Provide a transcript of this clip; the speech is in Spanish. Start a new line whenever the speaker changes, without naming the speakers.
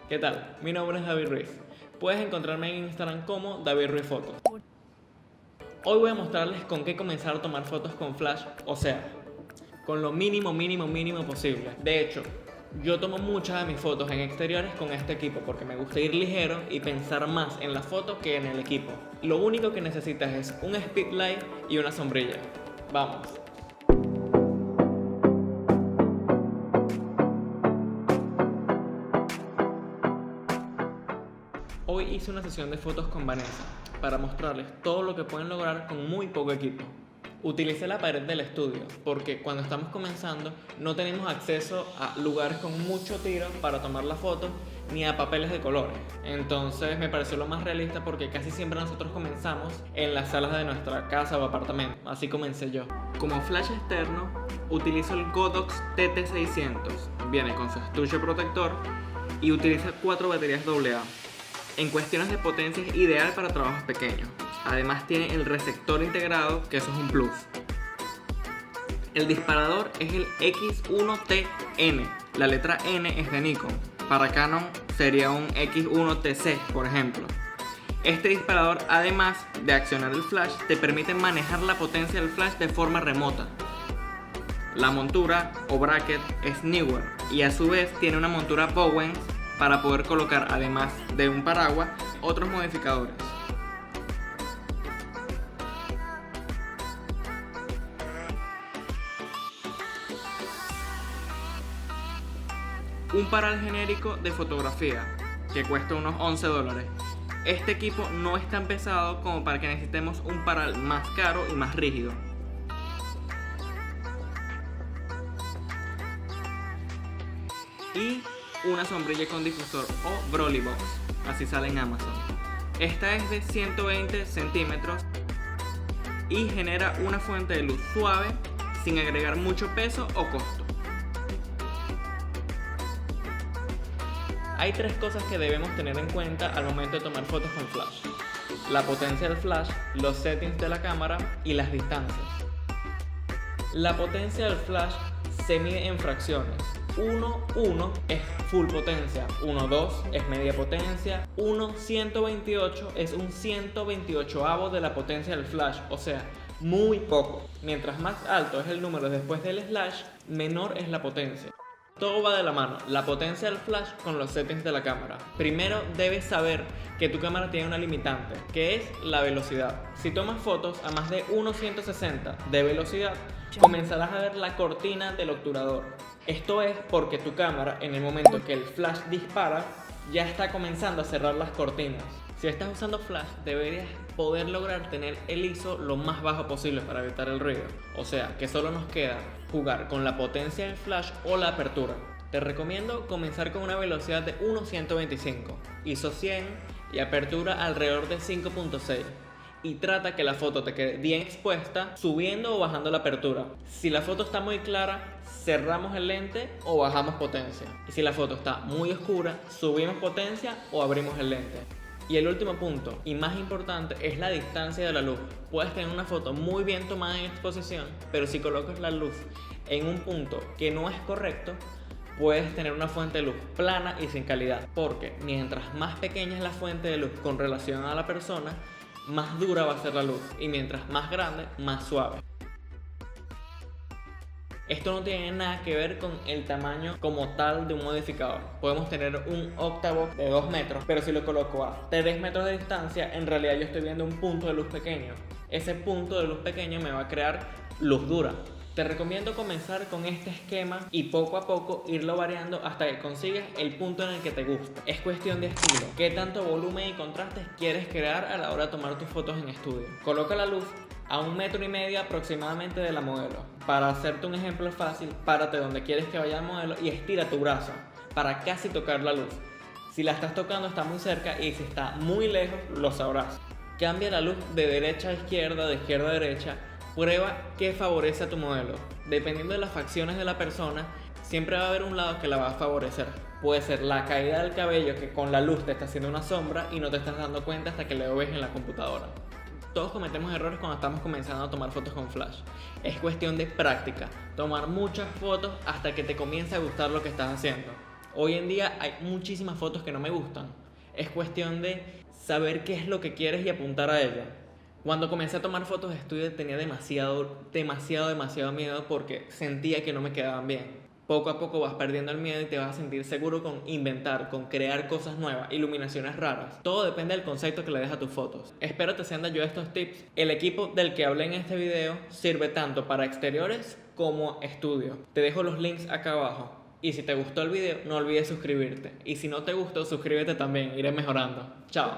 ¿Qué tal? Mi nombre es David Ruiz. Puedes encontrarme en Instagram como David Ruiz Fotos. Hoy voy a mostrarles con qué comenzar a tomar fotos con flash, o sea, con lo mínimo posible. De hecho, yo tomo muchas de mis fotos en exteriores con este equipo porque me gusta ir ligero y pensar más en la foto que en el equipo. Lo único que necesitas es un speedlight y una sombrilla. Vamos. Hoy hice una sesión de fotos con Vanessa para mostrarles todo lo que pueden lograr con muy poco equipo. Utilicé la pared del estudio porque cuando estamos comenzando no tenemos acceso a lugares con mucho tiro para tomar la foto ni a papeles de colores. Entonces me pareció lo más realista porque casi siempre nosotros comenzamos en las salas de nuestra casa o apartamento. Así comencé yo. Como flash externo utilizo el Godox TT600. Viene con su estuche protector y utiliza 4 baterías AA. En cuestiones de potencia es ideal para trabajos pequeños. Además tiene el receptor integrado, que eso es un plus. El disparador es el X1TN. La letra N es de Nikon. Para Canon sería un X1TC, por ejemplo. Este disparador, además de accionar el flash, te permite manejar la potencia del flash de forma remota. La montura o bracket es Neewer y a su vez tiene una montura Bowens para poder colocar, además de un paraguas, otros modificadores. Un paral genérico de fotografía que cuesta unos $11. Este equipo no es tan pesado como para que necesitemos un paral más caro y más rígido. Y una sombrilla con difusor o Broly Box, así sale en Amazon. Esta es de 120 centímetros y genera una fuente de luz suave sin agregar mucho peso o costo. Hay 3 cosas que debemos tener en cuenta al momento de tomar fotos con flash: la potencia del flash, los settings de la cámara y las distancias. La potencia del flash se mide en fracciones. 1.1 es full potencia, 1.2 es media potencia, 1.128 es un 128avo de la potencia del flash, o sea, muy poco. Mientras más alto es el número después del slash, menor es la potencia. Todo va de la mano, la potencia del flash con los settings de la cámara. Primero debes saber que tu cámara tiene una limitante, que es la velocidad. Si tomas fotos a más de 1.160 de velocidad, comenzarás a ver la cortina del obturador. Esto es porque tu cámara, en el momento que el flash dispara, ya está comenzando a cerrar las cortinas. Si estás usando flash, deberías poder lograr tener el ISO lo más bajo posible para evitar el ruido. O sea, que solo nos queda jugar con la potencia del flash o la apertura. Te recomiendo comenzar con una velocidad de 1.125, ISO 100 y apertura alrededor de 5.6. Y trata que la foto te quede bien expuesta, subiendo o bajando la apertura. Si la foto está muy clara, cerramos el lente o bajamos potencia. Y si la foto está muy oscura, subimos potencia o abrimos el lente. Y el último punto, y más importante, es la distancia de la luz. Puedes tener una foto muy bien tomada en exposición, pero si colocas la luz en un punto que no es correcto, puedes tener una fuente de luz plana y sin calidad. Porque mientras más pequeña es la fuente de luz con relación a la persona, más dura va a ser la luz, y mientras más grande, más suave. Esto no tiene nada que ver con el tamaño como tal de un modificador. Podemos tener un octavox de 2 metros, pero si lo coloco a 3 metros de distancia, en realidad yo estoy viendo un punto de luz pequeño. Ese punto de luz pequeño me va a crear luz dura. Te recomiendo comenzar con este esquema y poco a poco irlo variando hasta que consigas el punto en el que te gusta. Es cuestión de estilo. ¿Qué tanto volumen y contrastes quieres crear a la hora de tomar tus fotos en estudio? Coloca la luz a 1,5 metros aproximadamente de la modelo. Para hacerte un ejemplo fácil, párate donde quieres que vaya el modelo y estira tu brazo para casi tocar la luz. Si la estás tocando está muy cerca, y si está muy lejos lo sabrás. Cambia la luz de derecha a izquierda, de izquierda a derecha. Prueba qué favorece a tu modelo. Dependiendo de las facciones de la persona, siempre va a haber un lado que la va a favorecer. Puede ser la caída del cabello, que con la luz te está haciendo una sombra y no te estás dando cuenta hasta que lo ves en la computadora. Todos cometemos errores cuando estamos comenzando a tomar fotos con flash. Es cuestión de práctica, tomar muchas fotos hasta que te comience a gustar lo que estás haciendo. Hoy en día hay muchísimas fotos que no me gustan. Es cuestión de saber qué es lo que quieres y apuntar a ello. Cuando comencé a tomar fotos de estudio tenía demasiado miedo porque sentía que no me quedaban bien. Poco a poco vas perdiendo el miedo y te vas a sentir seguro con inventar, con crear cosas nuevas, iluminaciones raras. Todo depende del concepto que le des a tus fotos. Espero te sean de ayuda estos tips. El equipo del que hablé en este video sirve tanto para exteriores como estudio. Te dejo los links acá abajo. Y si te gustó el video, no olvides suscribirte. Y si no te gustó, suscríbete también, iré mejorando. Chao.